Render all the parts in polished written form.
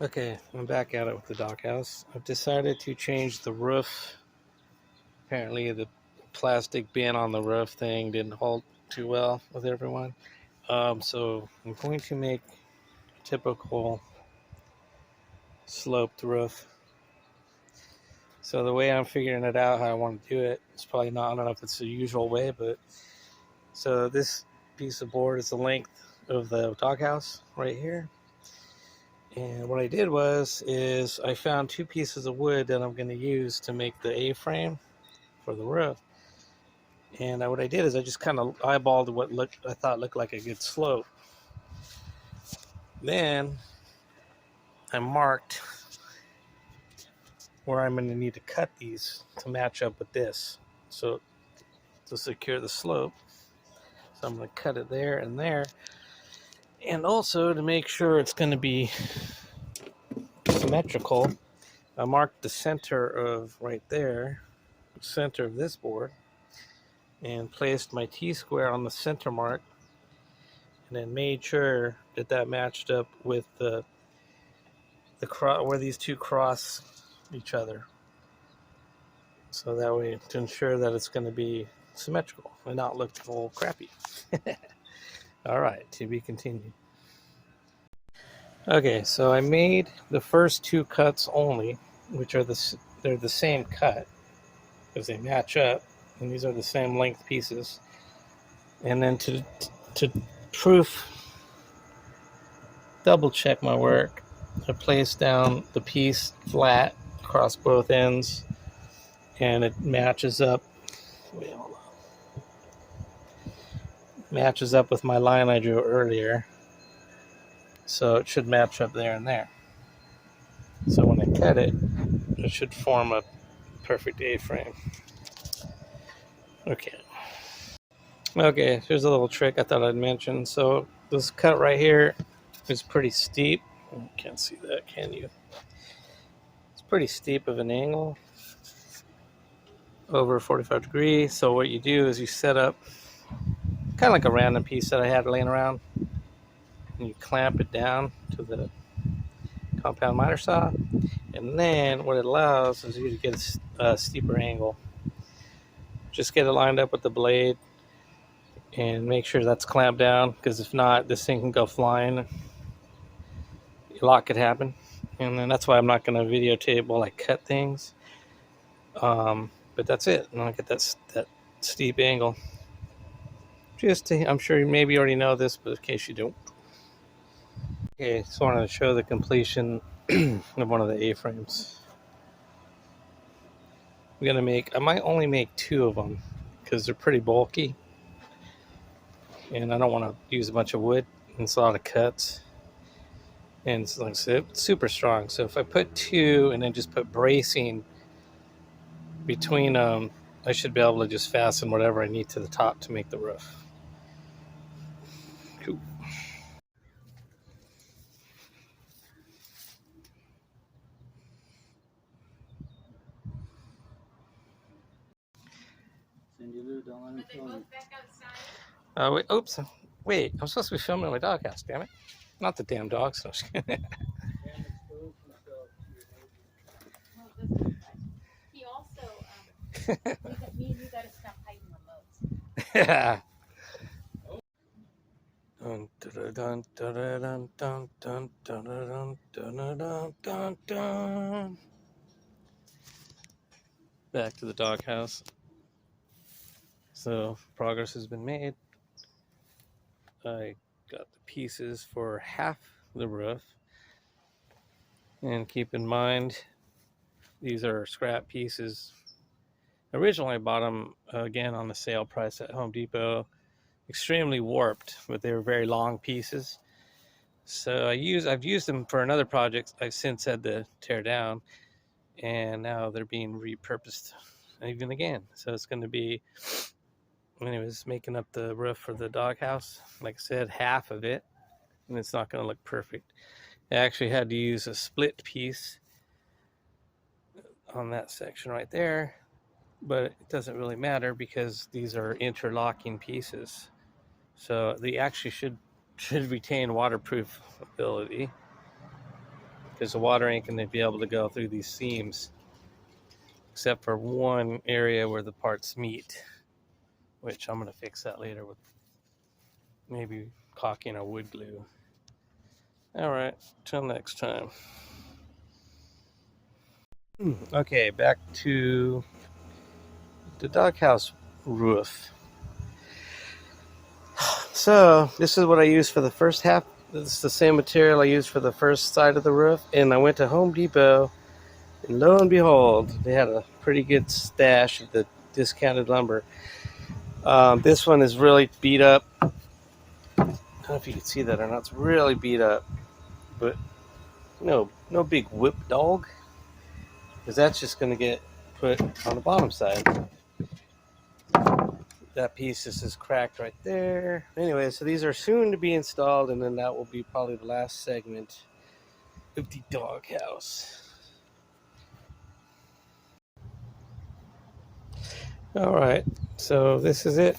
Okay, I'm back at it with the doghouse. I've decided to change the roof. Apparently the plastic bin on the roof thing didn't hold too well with everyone. So I'm going to make a typical sloped roof. So the way I'm figuring it out, how I want to do it, it's probably not, I don't know if it's the usual way, but so this piece of board is the length of the doghouse right here. And what I did is I found two pieces of wood that I'm going to use to make the A-frame for the roof. And what I did is I just kind of eyeballed what I thought looked like a good slope. Then I marked where I'm going to need to cut these to match up with this. So to secure the slope, so I'm going to cut it there and there. And also to make sure it's going to be symmetrical, I marked the center of right there, center of this board, and placed my T-square on the center mark, and then made sure that that matched up with the where these two cross each other. So that way, to ensure that it's going to be symmetrical and not look all crappy. All right, to be continued. Okay, so I made the first two cuts only, which are they're the same cut because they match up, and these are the same length pieces. And then to proof double check my work, I place down the piece flat across both ends, and it matches up. Wait, hold on. Matches up with my line I drew earlier, so it should match up there and there. So when I cut it, it should form a perfect A-frame. Okay, here's a little trick I thought I'd mention. So this cut right here is pretty steep. You can't see that, can you? It's pretty steep of an angle, over 45 degrees. So what you do is you set up kind of like a random piece that I had laying around, and you clamp it down to the compound miter saw, and then what it allows is you to get a steeper angle. Just get it lined up with the blade and make sure that's clamped down, because if not, this thing can go flying. A lot could happen, and then that's why I'm not going to videotape while I cut things. But that's it, and I'll get that steep angle. I'm sure you maybe already know this, but in case you don't. Okay, just wanted to show the completion of one of the A-frames. I might only make two of them because they're pretty bulky, and I don't want to use a bunch of wood. It's a lot of cuts, and it's like super strong. So if I put two and then just put bracing between them, I should be able to just fasten whatever I need to the top to make the roof. Cool. Wait, oops. Wait, I'm supposed to be filming my doghouse, damn it. Not the damn dogs. No, he also, me and you gotta stop hiding remotes. Yeah. Dun, dun, dun, dun, dun, dun, dun, dun, dun, dun, dun. Back to the doghouse. So progress has been made. I got the pieces for half the roof, and keep in mind these are scrap pieces. Originally I bought them again on the sale price at Home Depot, extremely warped, but they were very long pieces. So I've used them for another project I've since had to tear down, and now they're being repurposed even again. So it's going to be, anyways, making up the roof for the doghouse. Like I said, half of it, and it's not going to look perfect. I actually had to use a split piece on that section right there, but it doesn't really matter because these are interlocking pieces. So they actually should retain waterproof ability, because the water ain't going to be able to go through these seams, except for one area where the parts meet, which I'm going to fix that later with maybe caulking or wood glue. All right, till next time. Okay, back to the doghouse roof. So this is what I used for the first half. This is the same material I used for the first side of the roof. And I went to Home Depot, and lo and behold, they had a pretty good stash of the discounted lumber. This one is really beat up. I don't know if you can see that or not. It's really beat up, but no big whip dog, because that's just going to get put on the bottom side. That piece is cracked right there. Anyway, so these are soon to be installed, and then that will be probably the last segment of the doghouse. All right, so this is it.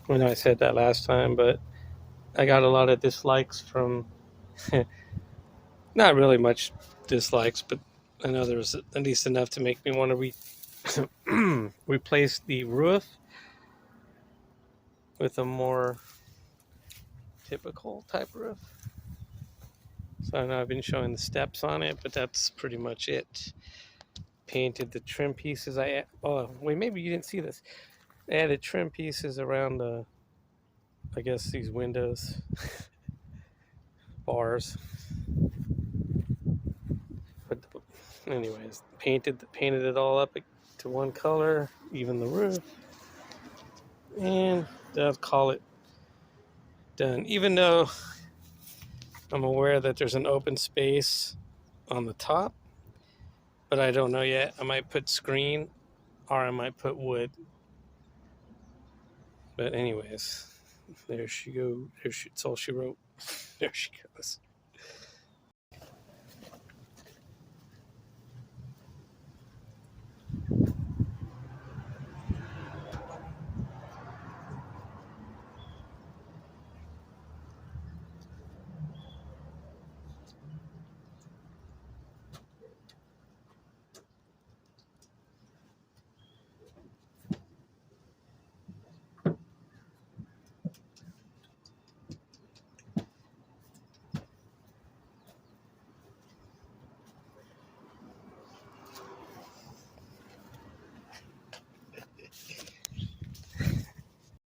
I know I said that last time, but I got a lot of dislikes from, not really much dislikes, but I know there was at least enough to make me want to replace the roof with a more typical type roof. So I know I've been showing the steps on it, but that's pretty much it. Painted the trim pieces. Oh wait, maybe you didn't see this. I added trim pieces around the, I guess, these windows, bars. But anyways, painted it all up to one color, even the roof, and I'll call it done. Even though I'm aware that there's an open space on the top, but I don't know yet. I might put screen, or I might put wood. But anyways, there she goes. That's all she wrote. There she goes.